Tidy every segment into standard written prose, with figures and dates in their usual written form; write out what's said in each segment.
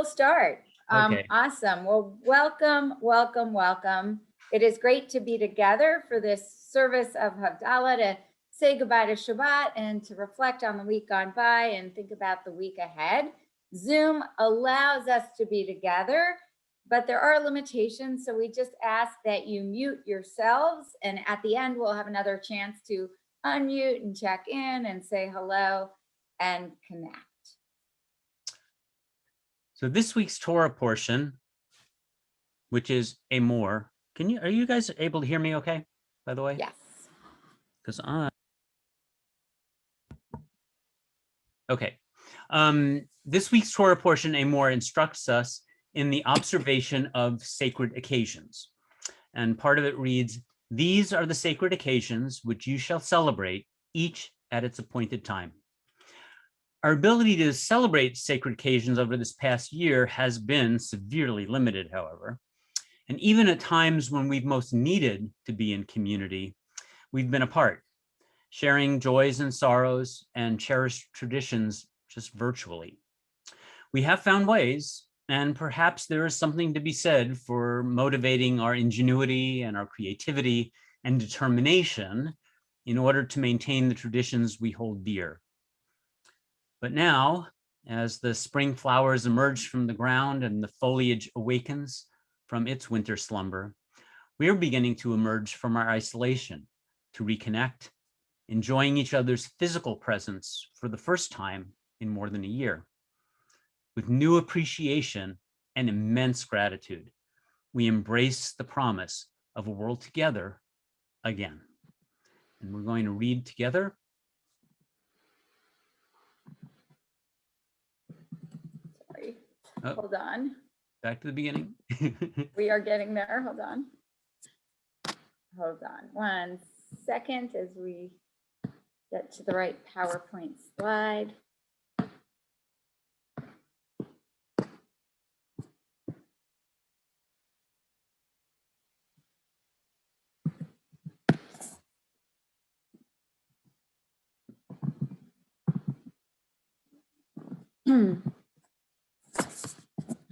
start. Okay. Awesome. Well, welcome, welcome, welcome. It is great to be together for this service of Havdalah to say goodbye to Shabbat and to reflect on the week gone by and think about the week ahead. Zoom allows us to be together, but there are limitations. So we just ask that you mute yourselves. And at the end, we'll have another chance to unmute and check in and say hello and connect. So this week's Torah portion, which is a more, are you guys able to hear me okay, by the way? Yes. Because okay. This week's Torah portion, a more, instructs us in the observation of sacred occasions. And part of it reads, "These are the sacred occasions which you shall celebrate, each at its appointed time." Our ability to celebrate sacred occasions over this past year has been severely limited, however. And even at times when we've most needed to be in community, we've been apart, sharing joys and sorrows and cherished traditions just virtually. We have found ways, and perhaps there is something to be said for motivating our ingenuity and our creativity and determination in order to maintain the traditions we hold dear. But now, as the spring flowers emerge from the ground and the foliage awakens from its winter slumber, we are beginning to emerge from our isolation to reconnect, enjoying each other's physical presence for the first time in more than a year. With new appreciation and immense gratitude, we embrace the promise of a world together again. And we're going to read together. Sorry. Oh, hold on. Back to the beginning. We are getting there. Hold on. Hold on 1 second as we get to the right PowerPoint slide.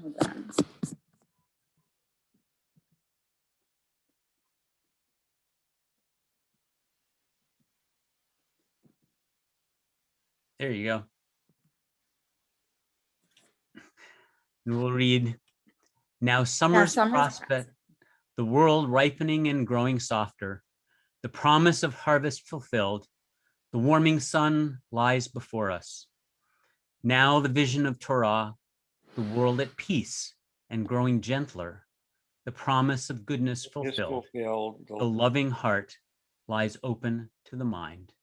Hold on. There you go. And we'll read, now summer's prospect, the world ripening and growing softer, the promise of harvest fulfilled, the warming sun lies before us. Now the vision of Torah, the world at peace and growing gentler, the promise of goodness fulfilled, the loving heart lies open to the mind.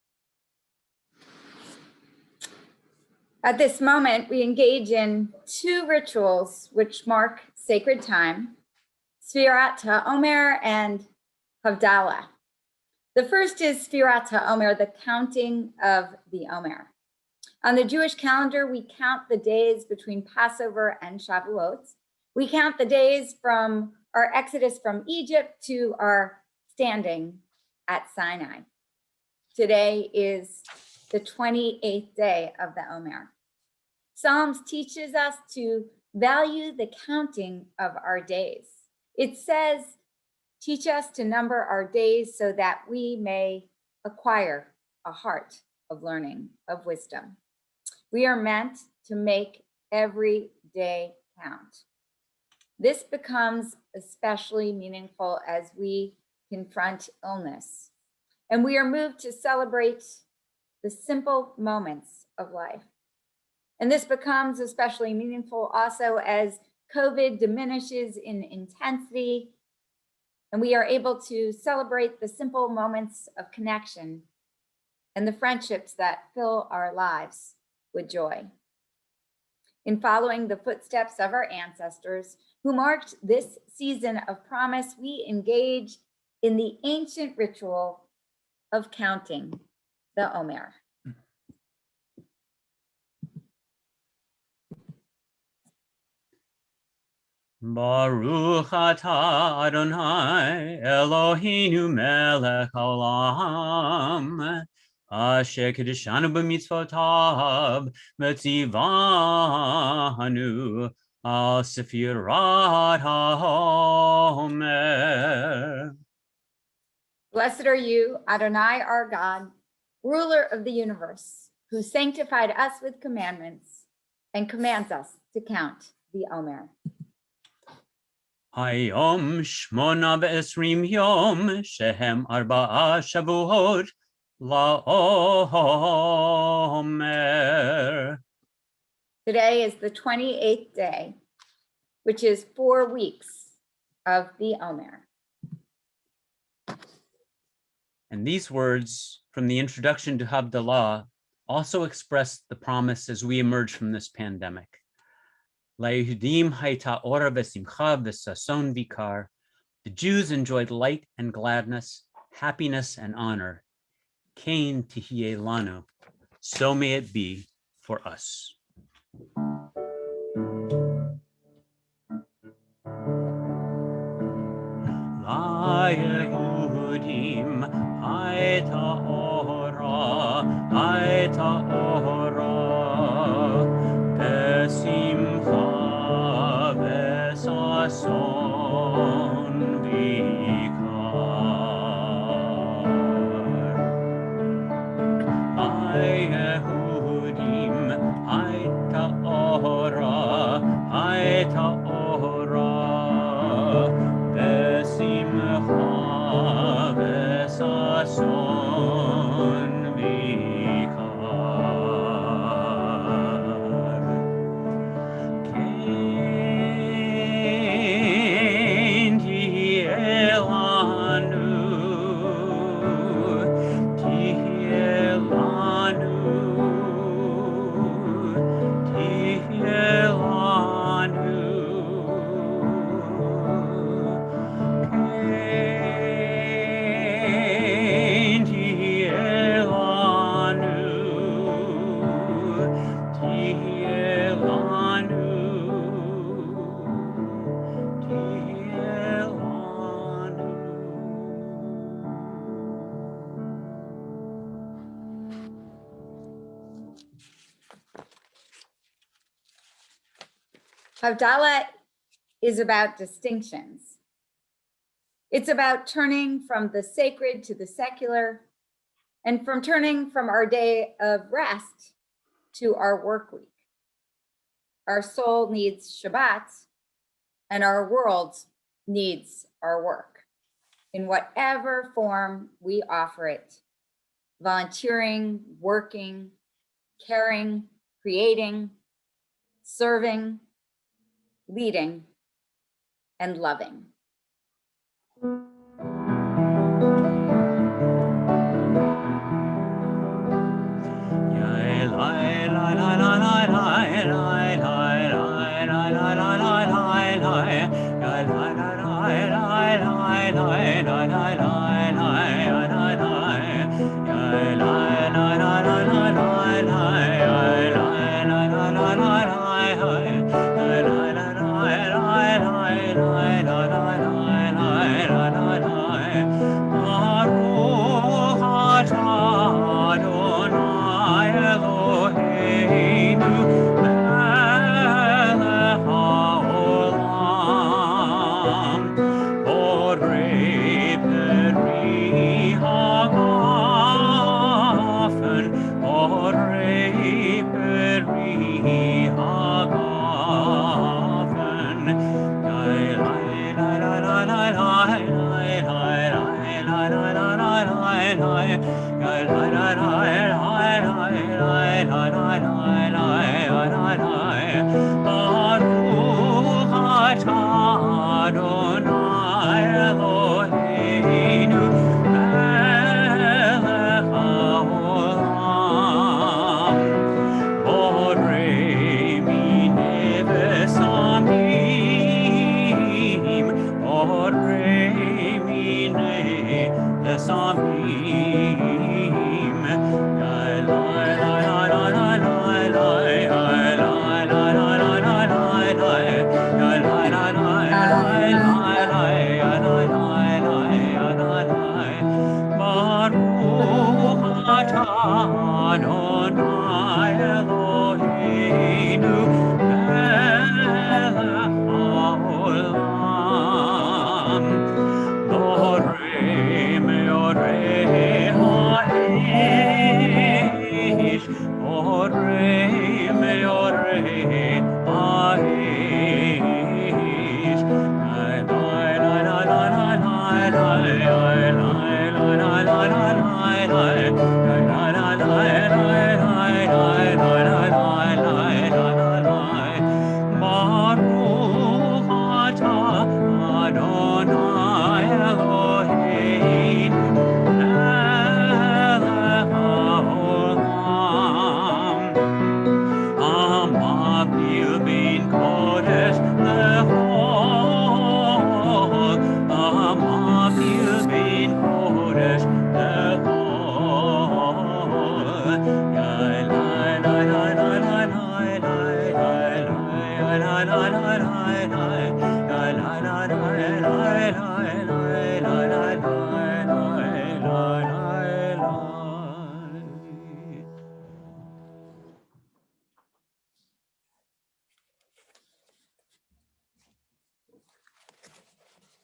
At this moment, we engage in two rituals which mark sacred time, Sfirat HaOmer and Havdalah. The first is Sfirat HaOmer, the counting of the Omer. On the Jewish calendar, we count the days between Passover and Shavuot. We count the days from our exodus from Egypt to our standing at Sinai. Today is the 28th day of the Omer. Psalms teaches us to value the counting of our days. It says, teach us to number our days so that we may acquire a heart of learning, of wisdom. We are meant to make every day count. This becomes especially meaningful as we confront illness, and we are moved to celebrate the simple moments of life. And this becomes especially meaningful also as COVID diminishes in intensity, and we are able to celebrate the simple moments of connection and the friendships that fill our lives with joy. In following the footsteps of our ancestors who marked this season of promise, we engage in the ancient ritual of counting the Omer. Baruch atah Adonai Eloheinu melech haolam asher kiddushanu b'mitzvotav v'tzivanu al Sefirat HaOmer. Blessed are you, Adonai, our God, ruler of the universe, who sanctified us with commandments and commands us to count the Omer. Hayom Shmona Ve'esrim Yom Shehem Arba'a Shavuot LaOmer. Today is the 28th day, which is 4 weeks of the Omer. And these words from the introduction to Havdalah also express the promise as we emerge from this pandemic. LaYehudim hayta ora v'simcha v'sason vikar. The Jews enjoyed light and gladness, happiness and honor. Kain tihye lanu. So may it be for us. LaYehudim hayta ora v'simcha v'sason vikar. LaYehudim hayta ora v'simcha v'sason vikar. Kain tihye lanu, tihye lanu, tihye lanu. Kain tihye lanu, tihye lanu, tihye lanu. Havdalah is about distinctions. It's about turning from the sacred to the secular, and from turning from our day of rest to our work week. Our soul needs Shabbat, and our world needs our work, in whatever form we offer it: volunteering, working, caring, creating, serving, leading, and loving.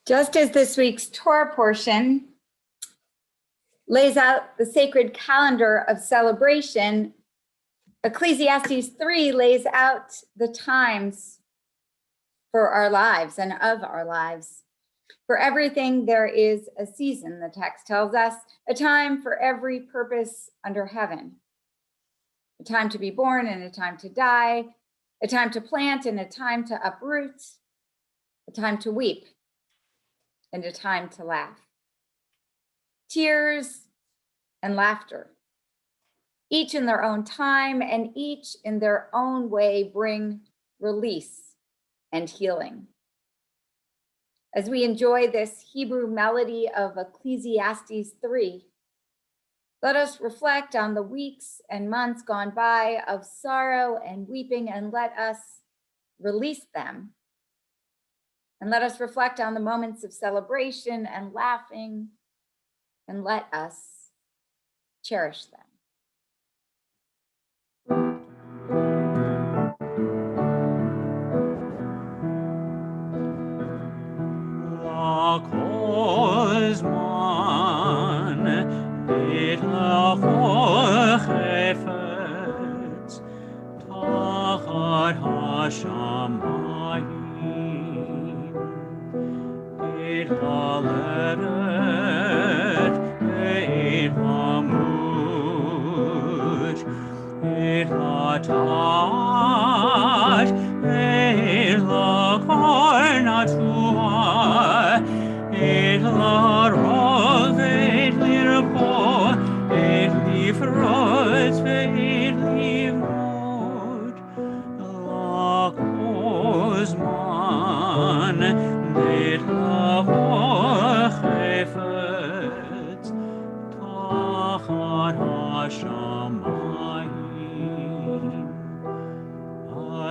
Just as this week's Torah portion lays out the sacred calendar of celebration, Ecclesiastes 3 lays out the times for our lives and of our lives. For everything there is a season, the text tells us, a time for every purpose under heaven. A time to be born and a time to die, a time to plant and a time to uproot, a time to weep and a time to laugh. Tears and laughter, each in their own time and each in their own way, bring release and healing. As we enjoy this Hebrew melody of Ecclesiastes 3, let us reflect on the weeks and months gone by of sorrow and weeping, and let us release them. And let us reflect on the moments of celebration and laughing, and let us cherish them.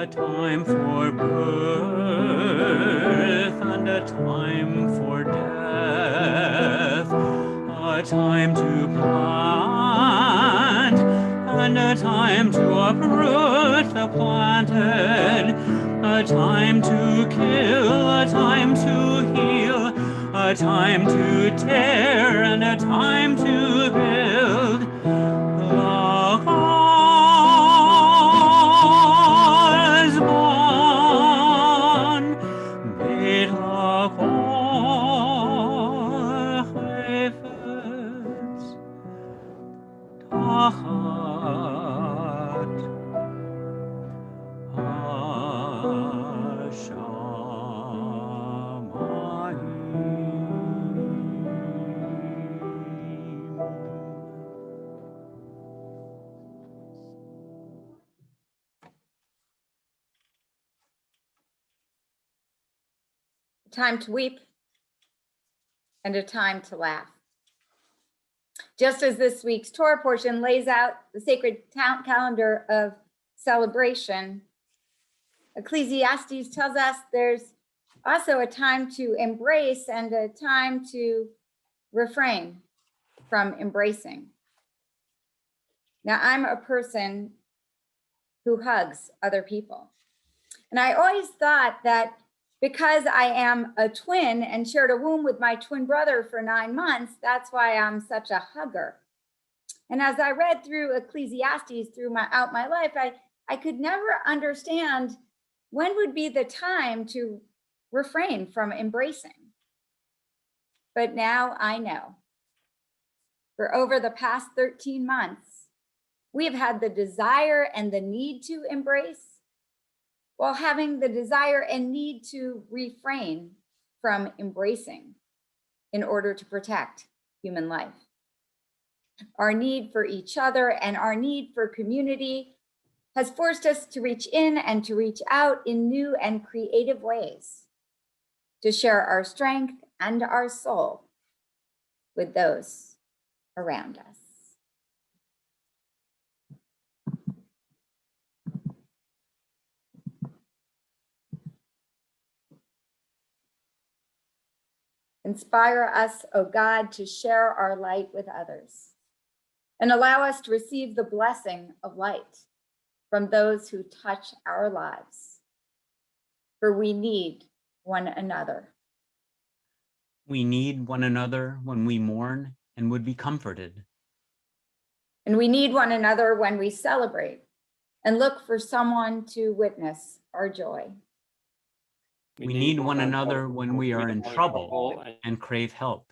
A time for birth and a time for death, a time to plant and a time to uproot the planted, a time to kill, a time to heal, a time to tear and a time to build. A time to weep and a time to laugh. Just as this week's Torah portion lays out the sacred calendar of celebration, Ecclesiastes tells us there's also a time to embrace and a time to refrain from embracing. Now, I'm a person who hugs other people. And I always thought that because I am a twin and shared a womb with my twin brother for 9 months, that's why I'm such a hugger. And as I read through Ecclesiastes throughout my life, I could never understand when would be the time to refrain from embracing. But now I know. For over the past 13 months, we have had the desire and the need to embrace, while having the desire and need to refrain from embracing in order to protect human life. Our need for each other and our need for community has forced us to reach in and to reach out in new and creative ways, to share our strength and our soul with those around us. Inspire us, O God, to share our light with others, and allow us to receive the blessing of light from those who touch our lives. For we need one another. We need one another when we mourn and would be comforted. And we need one another when we celebrate and look for someone to witness our joy. We need one another when we are in trouble and crave help.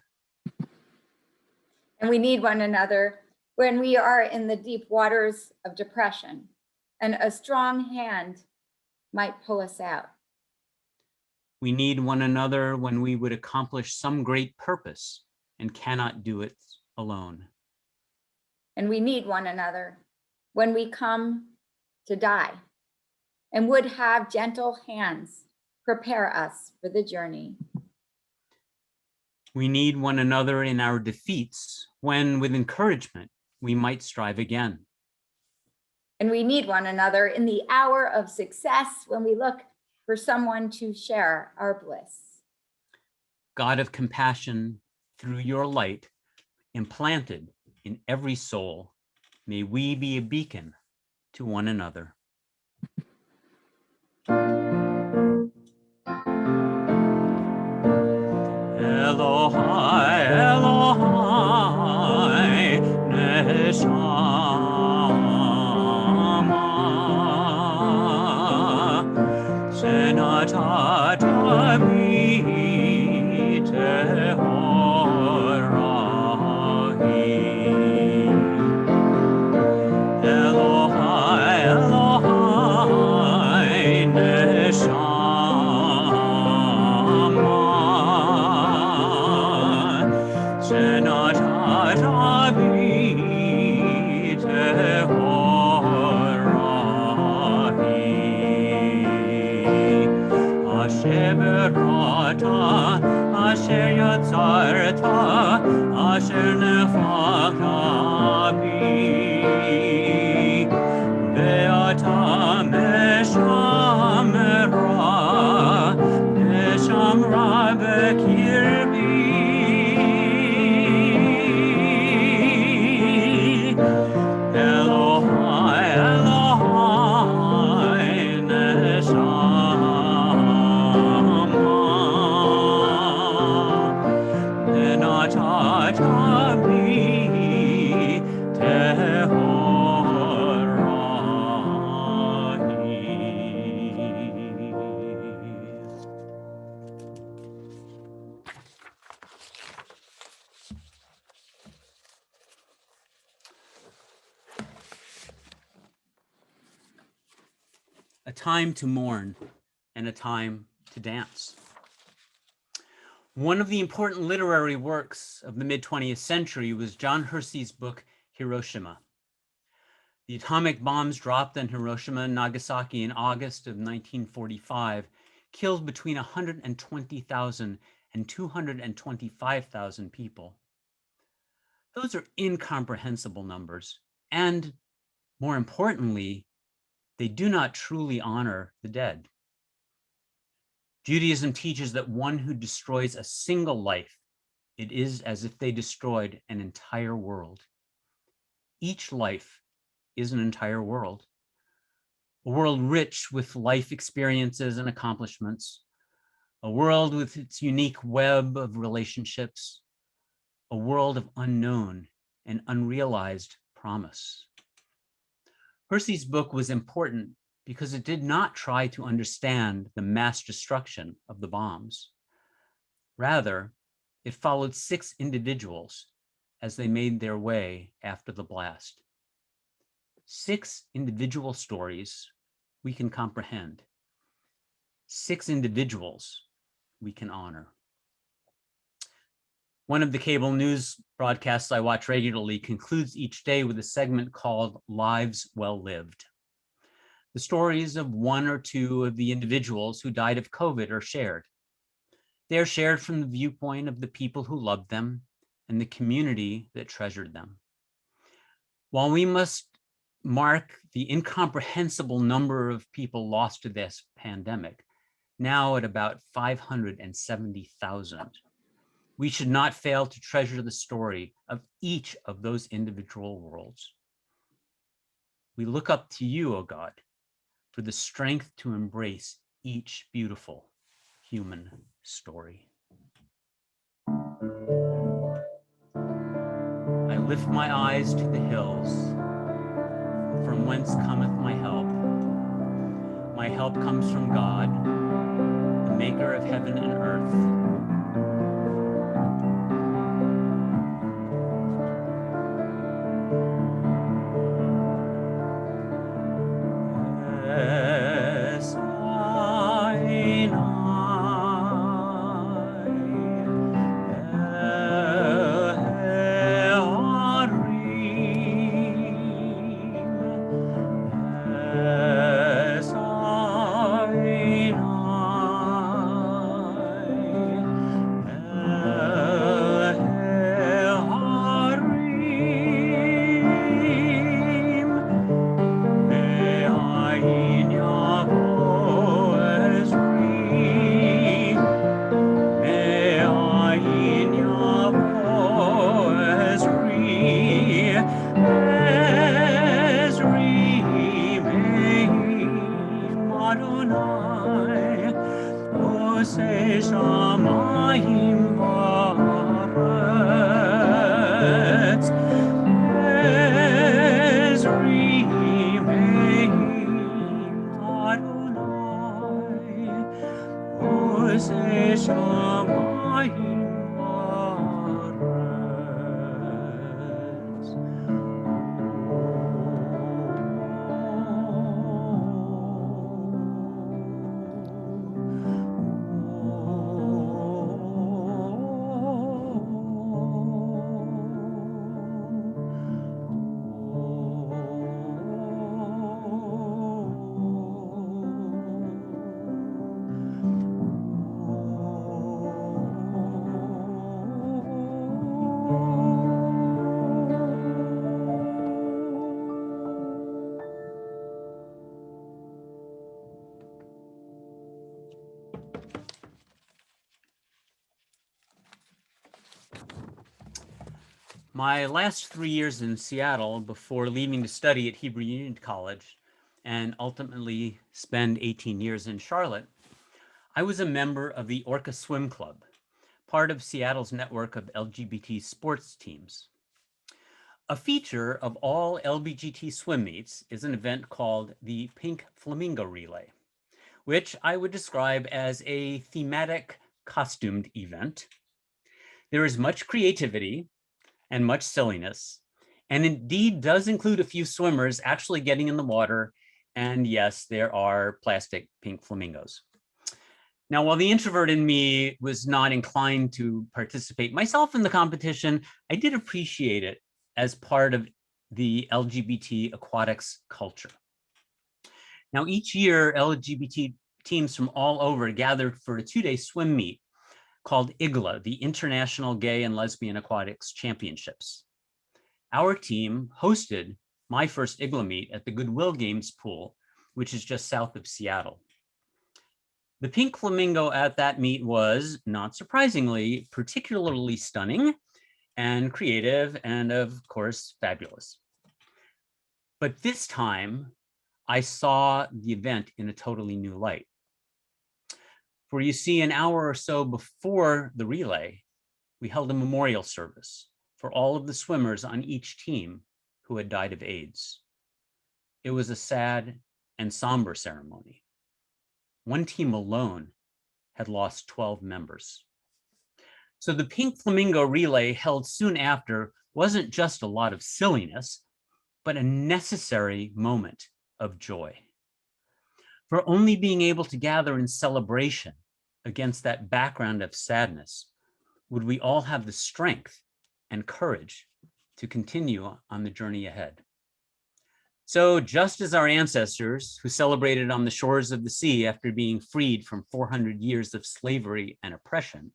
And we need one another when we are in the deep waters of depression and a strong hand might pull us out. We need one another when we would accomplish some great purpose and cannot do it alone. And we need one another when we come to die and would have gentle hands prepare us for the journey. We need one another in our defeats when, with encouragement, we might strive again. And we need one another in the hour of success when we look for someone to share our bliss. God of compassion, through your light implanted in every soul, may we be a beacon to one another. Elohai, Elohai, Neshama, Senata Tabi Tehorahi. Elohai, Elohai, Neshama, Senata Tabi Tehorahi. Asher berata, Asher yatzarta, Asher nefachta bi. Beata meshamra, meshamra bekirbi. Elohai, Elohai, neshama, nenata tabi tehorahi. A time to mourn and a time to dance. One of the important literary works of the mid-20th century was John Hersey's book, Hiroshima. The atomic bombs dropped on Hiroshima and Nagasaki in August of 1945 killed between 120,000 and 225,000 people. Those are incomprehensible numbers, and more importantly, they do not truly honor the dead. Judaism teaches that one who destroys a single life, it is as if they destroyed an entire world. Each life is an entire world, a world rich with life experiences and accomplishments, a world with its unique web of relationships, a world of unknown and unrealized promise. Hersey's book was important because it did not try to understand the mass destruction of the bombs. Rather, it followed 6 individuals as they made their way after the blast. 6 individual stories we can comprehend. 6 individuals we can honor. One of the cable news broadcasts I watch regularly concludes each day with a segment called Lives Well Lived. The stories of 1 or 2 of the individuals who died of COVID are shared. They are shared from the viewpoint of the people who loved them and the community that treasured them. While we must mark the incomprehensible number of people lost to this pandemic, now at about 570,000, we should not fail to treasure the story of each of those individual worlds. We look up to you, O God, for the strength to embrace each beautiful human story. I lift my eyes to the hills, from whence cometh my help. My help comes from God, the maker of heaven and earth. My last 3 years in Seattle before leaving to study at Hebrew Union College and ultimately spend 18 years in Charlotte, I was a member of the Orca Swim Club, part of Seattle's network of LGBT sports teams. A feature of all LBGT swim meets is an event called the Pink Flamingo Relay, which I would describe as a thematic costumed event. There is much creativity and much silliness, and indeed does include a few swimmers actually getting in the water. And yes, there are plastic pink flamingos. Now, while the introvert in me was not inclined to participate myself in the competition, I did appreciate it as part of the LGBT aquatics culture. Now, each year, LGBT teams from all over gathered for a 2-day swim meet called IGLA, the International Gay and Lesbian Aquatics Championships. Our team hosted my first IGLA meet at the Goodwill Games pool, which is just south of Seattle. The pink flamingo at that meet was, not surprisingly, particularly stunning and creative and, of course, fabulous. But this time, I saw the event in a totally new light. For you see, an hour or so before the relay, we held a memorial service for all of the swimmers on each team who had died of AIDS. It was a sad and somber ceremony. One team alone had lost 12 members. So the Pink Flamingo Relay held soon after wasn't just a lot of silliness, but a necessary moment of joy. For only being able to gather in celebration against that background of sadness would we all have the strength and courage to continue on the journey ahead. So just as our ancestors who celebrated on the shores of the sea after being freed from 400 years of slavery and oppression,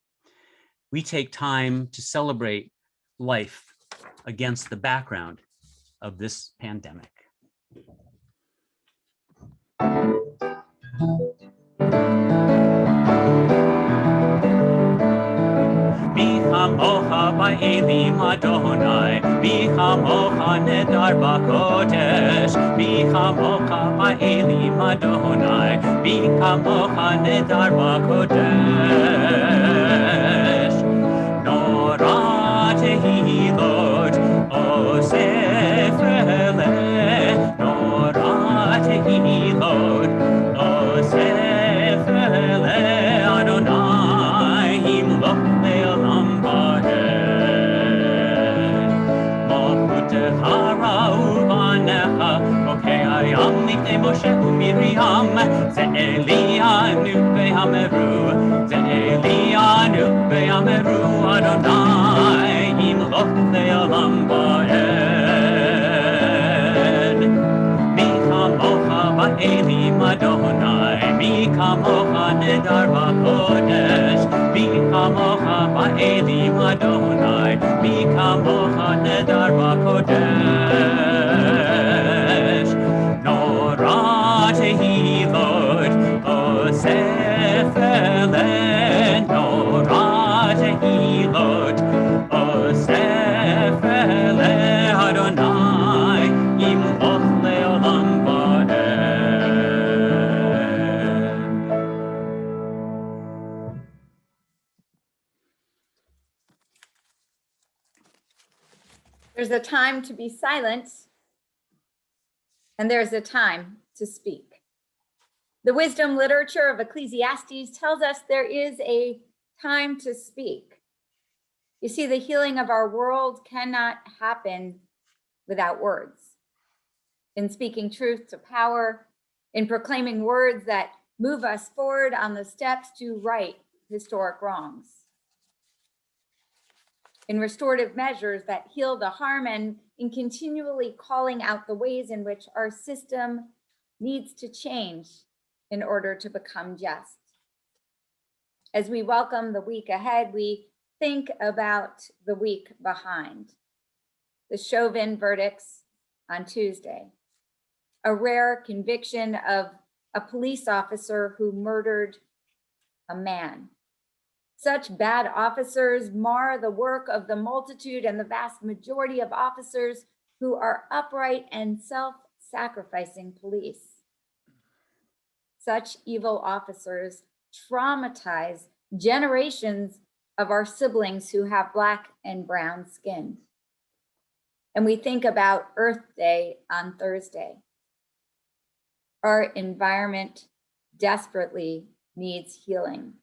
we take time to celebrate life against the background of this pandemic. Behind Elim Adonai, Mi Chamocha Nedar B'Kodesh, Mi Chamocha Elim Adonai, Mi Chamocha Nedar B'Kodesh. Nora Tehilot, Osef Eleh, Nora Tehilot, Osef Eleh Adonai, Himloch Le'olam Va'ed. Malchutecha Ra'uvanecha, Okei Hayam Lifnei Moshe u'Miriam, Ze'elianu ve'hameru, Ze'elianu ve'hameru Adonai, Himloch Le'olam Va'ed. Mi chamocha ba'elim Adonai, Mi chamocha nedar b'kodesh, Mi chamocha ba'elim Adonai, Mi chamocha nedar b'kodesh. Nora tehilot, Osef Eleh, Nora tehilot, Osef Eleh Adonai, Yimloch Le'olam Va'ed. There's a time to be silent, and there's a time to speak. The wisdom literature of Ecclesiastes tells us there is a time to speak. You see, the healing of our world cannot happen without words. In speaking truth to power, in proclaiming words that move us forward on the steps to right historic wrongs, in restorative measures that heal the harm, and in continually calling out the ways in which our system needs to change in order to become just. As we welcome the week ahead, we think about the week behind. The Chauvin verdicts on Tuesday, a rare conviction of a police officer who murdered a man. Such bad officers mar the work of the multitude and the vast majority of officers who are upright and self-sacrificing police. Such evil officers traumatize generations of our siblings who have Black and brown skin. And we think about Earth Day on Thursday. Our environment desperately needs healing.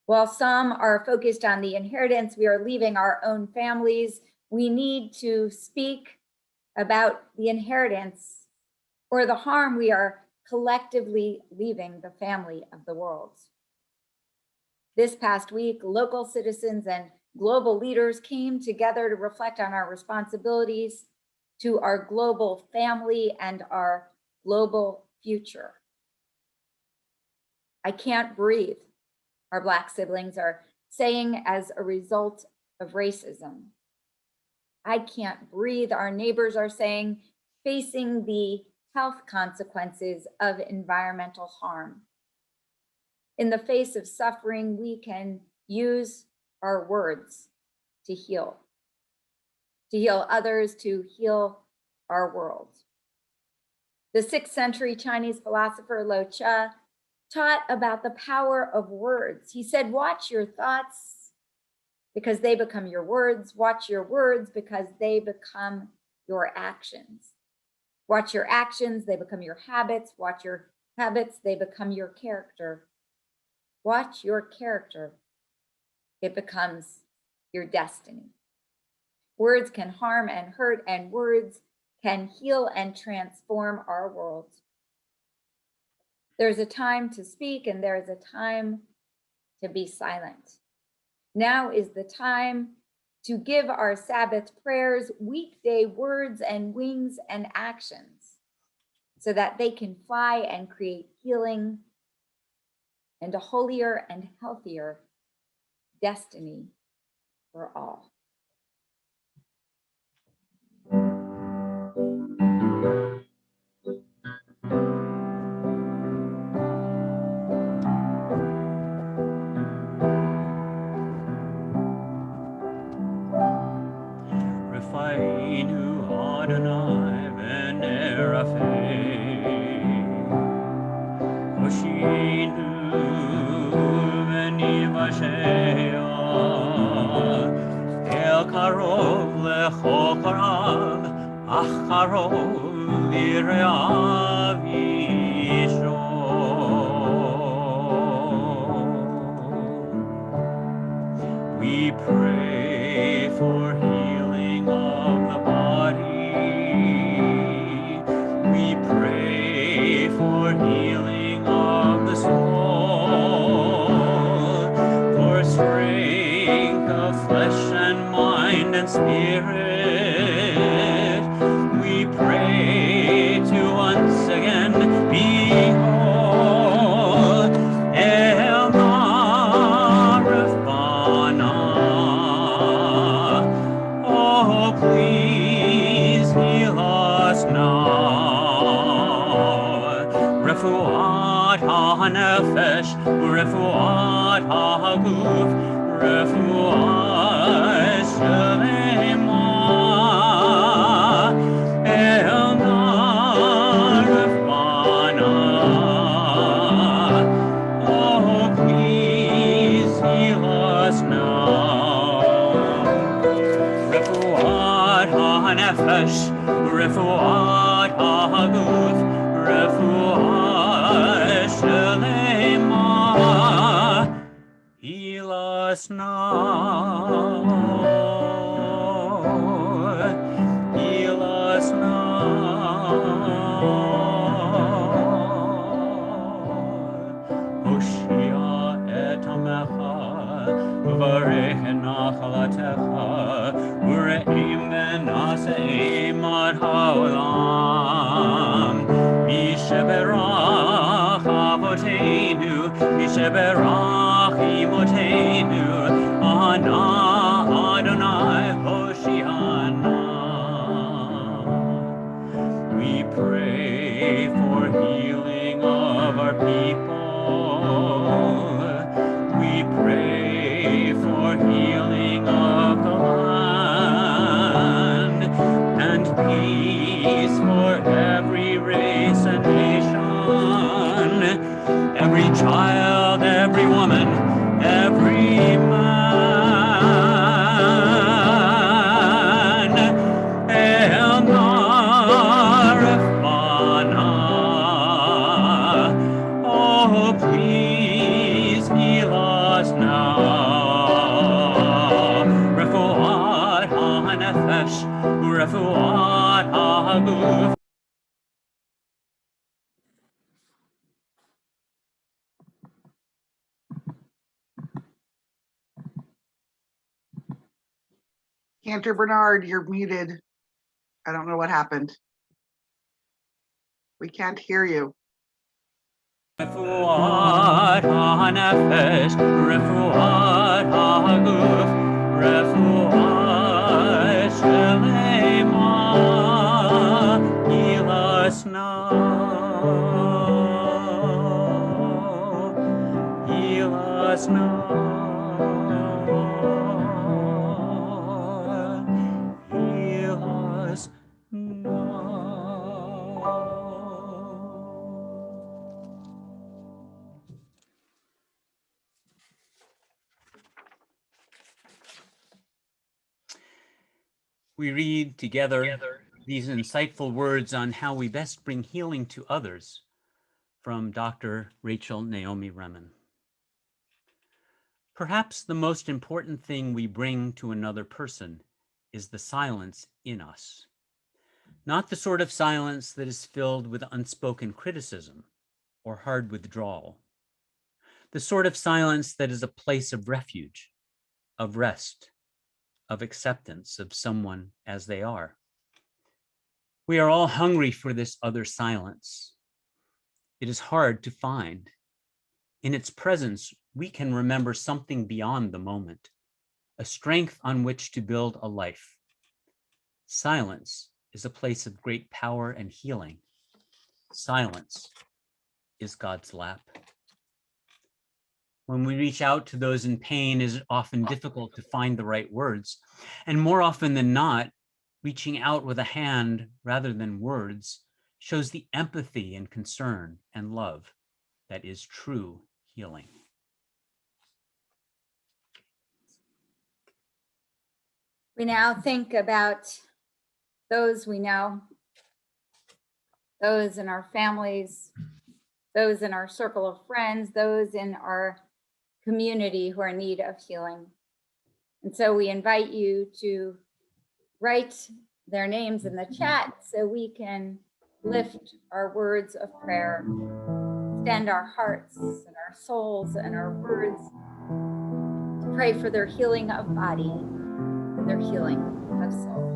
While some are focused on the inheritance we are leaving our own families, we need to speak about the inheritance or the harm we are collectively leaving the family of the world. This past week, local citizens and global leaders came together to reflect on our responsibilities to our global family and our global future. I can't breathe, our Black siblings are saying as a result of racism. I can't breathe, our neighbors are saying, facing the health consequences of environmental harm. In the face of suffering, we can use our words to heal others, to heal our world. The 6th century Chinese philosopher Lo Tzu taught about the power of words. He said, watch your thoughts because they become your words. Watch your words because they become your actions. Watch your actions, they become your habits. Watch your habits, they become your character. Watch your character, it becomes your destiny. Words can harm and hurt, and words can heal and transform our world. There's a time to speak and there's a time to be silent. Now is the time to give our Sabbath prayers weekday words and wings and actions so that they can fly and create healing and a holier and healthier destiny for all. El karov lechol korav, ach karov lireav isho. We pray for healing of the body. We pray for healing of the soul, for strength of flesh and mind and spirit. We pray to once again be whole. El Marafana. Oh, please heal us now. Refuat ha-nefesh, refuat ha-guf, refuat shlema. El Narafana. Oh, please heal us now. Refuat ha-nefesh, refuat ha-guf, refuat shlema. Heal us now. Heal us now. Hoshia et amecha, uvarech nachalatecha, ureim venaseim ad haolam. Misheberach avoteinu, misheberach imoteinu, ana Adonai Hoshiana. We pray for healing of our people. We pray for healing of the land and peace for every race and nation, every child, every woman, every man. El Narafana. Oh, please heal us now. Refuat ha-nefesh, refuat ha-guf. Cantor Bernard, you're muted. I don't know what happened. We can't hear you. Refuat ha-nefesh, refuat ha-guf, refuat shlema. Heal us now. Heal us now. Heal us now. We read together these insightful words on how we best bring healing to others from Dr. Rachel Naomi Remen. Perhaps the most important thing we bring to another person is the silence in us. Not the sort of silence that is filled with unspoken criticism or hard withdrawal. The sort of silence that is a place of refuge, of rest, of acceptance of someone as they are. We are all hungry for this other silence. It is hard to find. In its presence, we can remember something beyond the moment, a strength on which to build a life. Silence is a place of great power and healing. Silence is God's lap. When we reach out to those in pain, it is often difficult to find the right words. And more often than not, reaching out with a hand rather than words shows the empathy and concern and love that is true healing. We now think about those we know, those in our families, those in our circle of friends, those in our community who are in need of healing. And so we invite you to write their names in the chat so we can lift our words of prayer, extend our hearts and our souls and our words to pray for their healing of body and their healing of soul.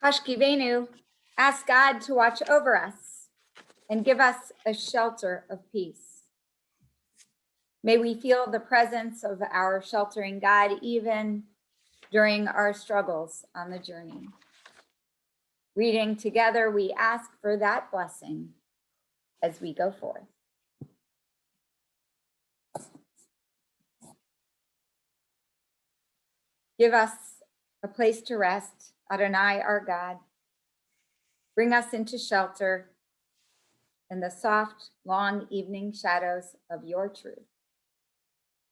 Hashkivenu, ask God to watch over us and give us a shelter of peace. May we feel the presence of our sheltering God even during our struggles on the journey. Reading together, we ask for that blessing as we go forth. Give us a place to rest, Adonai, our God. Bring us into shelter in the soft, long evening shadows of your truth.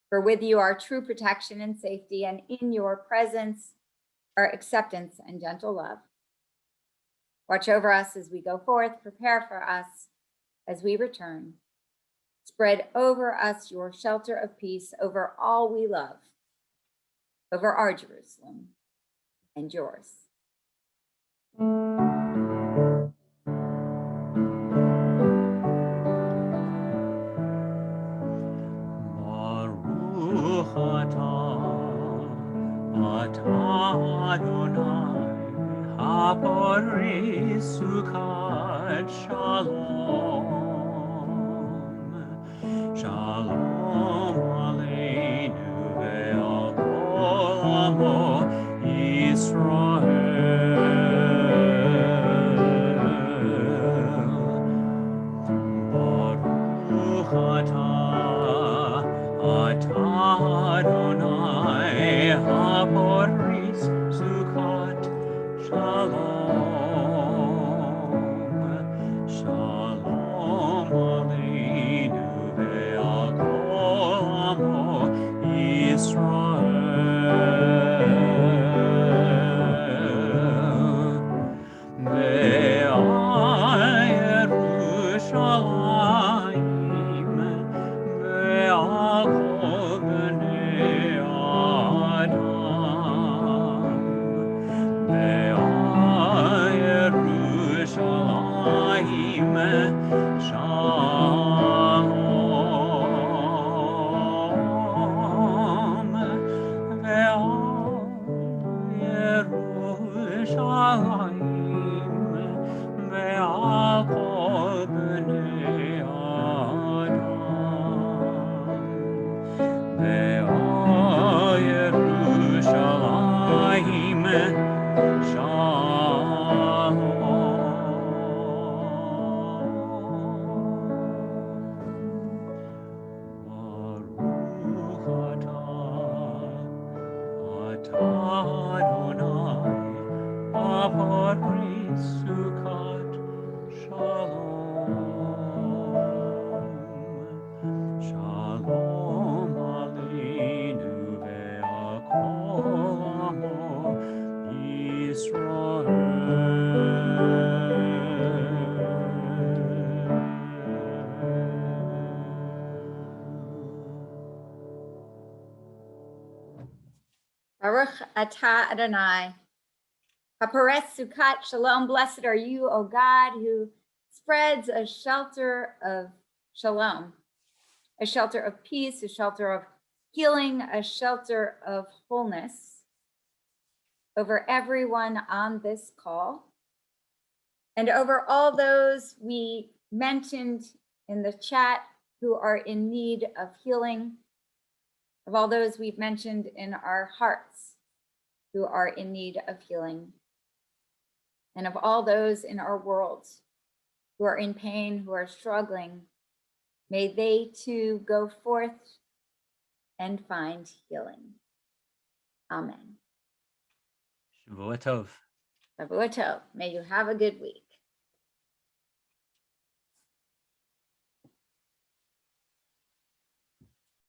For with you are true protection and safety, and in your presence are acceptance and gentle love. Watch over us as we go forth, prepare for us as we return. Spread over us your shelter of peace over all we love, over our Jerusalem and yours. Shalom aleinu ve'al kol amo Yisrael. Baruch atah Adonai haporis sukat shalom. Shalom ועל כל בני אדם. ועל ירושלים ברוך אתה Adonai, Aporis Sukkot Shalom. Shalom Aleinu ve'al kol amo Baruch atah Adonai. Hapares Sukkot Shalom. Blessed are you, O God, who spreads a shelter of shalom, a shelter of peace, a shelter of healing, a shelter of wholeness over everyone on this call and over all those we mentioned in the chat who are in need of healing, of all those we've mentioned in our hearts who are in need of healing, and of all those in our world who are in pain, who are struggling. May they too go forth and find healing. Amen. Shavua Tov. Shavua Tov. May you have a good week.